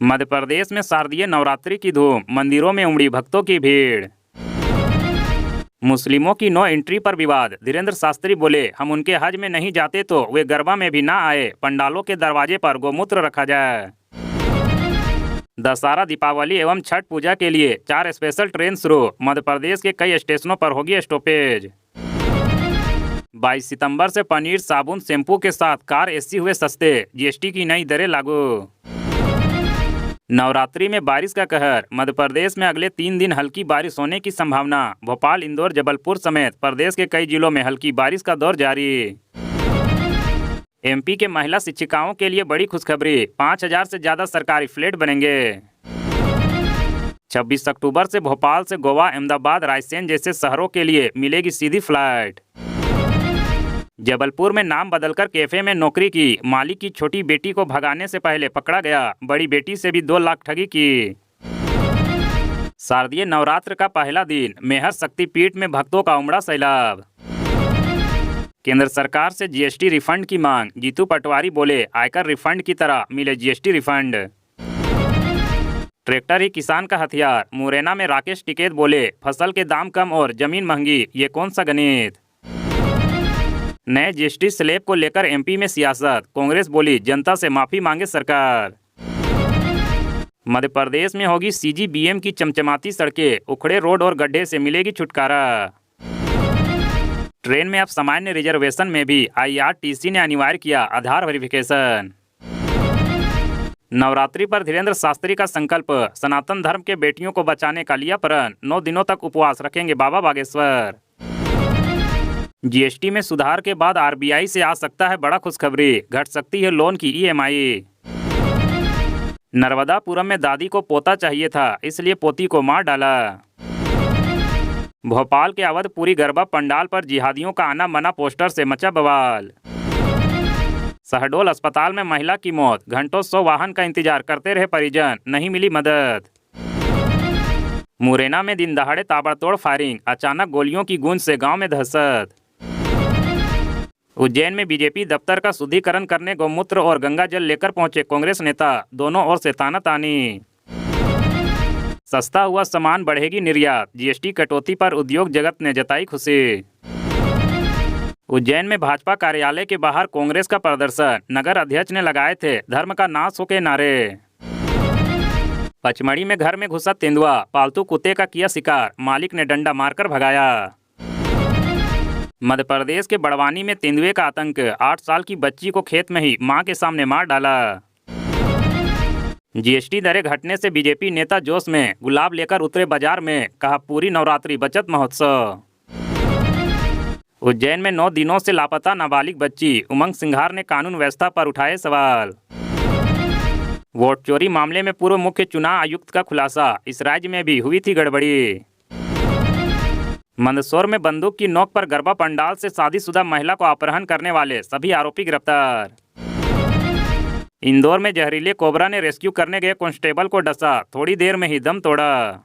मध्य प्रदेश में शारदीय नवरात्रि की धूम, मंदिरों में उमड़ी भक्तों की भीड़। मुस्लिमों की नो एंट्री पर विवाद, धीरेन्द्र शास्त्री बोले हम उनके हज में नहीं जाते तो वे गरबा में भी ना आए, पंडालों के दरवाजे पर गोमूत्र रखा जाए। दशहरा, दीपावली एवं छठ पूजा के लिए 4 स्पेशल ट्रेन शुरू, मध्य प्रदेश के कई स्टेशनों पर होगी स्टॉपेज। 22 सितंबर से पनीर, साबुन, शैम्पू के साथ कार एसी हुए सस्ते, जीएसटी की नई दरें लागू। नवरात्रि में बारिश का कहर, मध्य प्रदेश में अगले 3 दिन हल्की बारिश होने की संभावना। भोपाल, इंदौर, जबलपुर समेत प्रदेश के कई जिलों में हल्की बारिश का दौर जारी। एमपी के महिला शिक्षिकाओं के लिए बड़ी खुशखबरी, 5000 से ज़्यादा सरकारी फ्लैट बनेंगे। 26 अक्टूबर से भोपाल से गोवा, अहमदाबाद, रायसेन जैसे शहरों के लिए मिलेगी सीधी फ्लाइट। जबलपुर में नाम बदलकर कैफे में नौकरी की मालिक की छोटी बेटी को भगाने से पहले पकड़ा गया, बड़ी बेटी से भी 2 लाख ठगी की। शारदीय नवरात्र का पहला दिन, मेहर शक्तिपीठ में भक्तों का उमड़ा सैलाब। केंद्र सरकार से जीएसटी रिफंड की मांग, जीतू पटवारी बोले आयकर रिफंड की तरह मिले जीएसटी रिफंड। ट्रैक्टर ही किसान का हथियार, मुरैना में राकेश टिकैत बोले फसल के दाम कम और जमीन महंगी, ये कौन सा गणित। नए जीएसटी स्लैब को लेकर एमपी में सियासत, कांग्रेस बोली जनता से माफी मांगे सरकार। मध्य प्रदेश में होगी सीजीबीएम की चमचमाती सड़कें, उखड़े रोड और गड्ढे से मिलेगी छुटकारा। ट्रेन में अब सामान्य रिजर्वेशन में भी आईआरटीसी ने अनिवार्य किया आधार वेरिफिकेशन। नवरात्रि पर धीरेन्द्र शास्त्री का संकल्प, सनातन धर्म के बेटियों को बचाने का लिया प्रण, 9 दिनों तक उपवास रखेंगे बाबा बागेश्वर। जीएसटी में सुधार के बाद आरबीआई से आ सकता है बड़ा खुशखबरी, घट सकती है लोन की ईएमआई। नर्मदापुरम में दादी को पोता चाहिए था, इसलिए पोती को मार डाला। भोपाल के अवधपुरी गरबा पंडाल पर जिहादियों का आना मना पोस्टर से मचा बवाल। शहडोल अस्पताल में महिला की मौत, घंटों 100 वाहन का इंतजार करते रहे परिजन, नहीं मिली मदद। मुरैना में दिन दहाड़े ताबड़तोड़ फायरिंग, अचानक गोलियों की गूंज से गांव में दहशत। उज्जैन में बीजेपी दफ्तर का शुद्धिकरण करने गौमूत्र और गंगा जल लेकर पहुंचे कांग्रेस नेता, दोनों ओर से तानातानी। सस्ता हुआ सामान, बढ़ेगी निर्यात, जीएसटी कटौती पर उद्योग जगत ने जताई खुशी। उज्जैन में भाजपा कार्यालय के बाहर कांग्रेस का प्रदर्शन, नगर अध्यक्ष ने लगाए थे धर्म का नाश हो के नारे। पचमढ़ी में घर में घुसा तेंदुआ, पालतू कुत्ते का किया शिकार, मालिक ने डंडा मारकर भगाया। मध्य प्रदेश के बड़वानी में तेंदुए का आतंक, 8 साल की बच्ची को खेत में ही मां के सामने मार डाला। जीएसटी दरें घटने से बीजेपी नेता जोश में, गुलाब लेकर उतरे बाजार में, कहा पूरी नवरात्रि बचत महोत्सव। उज्जैन में 9 दिनों से लापता नाबालिग बच्ची, उमंग सिंघार ने कानून व्यवस्था पर उठाए सवाल। वोट चोरी मामले में पूर्व मुख्य चुनाव आयुक्त का खुलासा, इस राज्य में भी हुई थी गड़बड़ी। मंदसौर में बंदूक की नोक पर गरबा पंडाल से शादीशुदा महिला को अपहरण करने वाले सभी आरोपी गिरफ्तार। इंदौर में जहरीले कोबरा ने रेस्क्यू करने गए कांस्टेबल को डसा, थोड़ी देर में ही दम तोड़ा।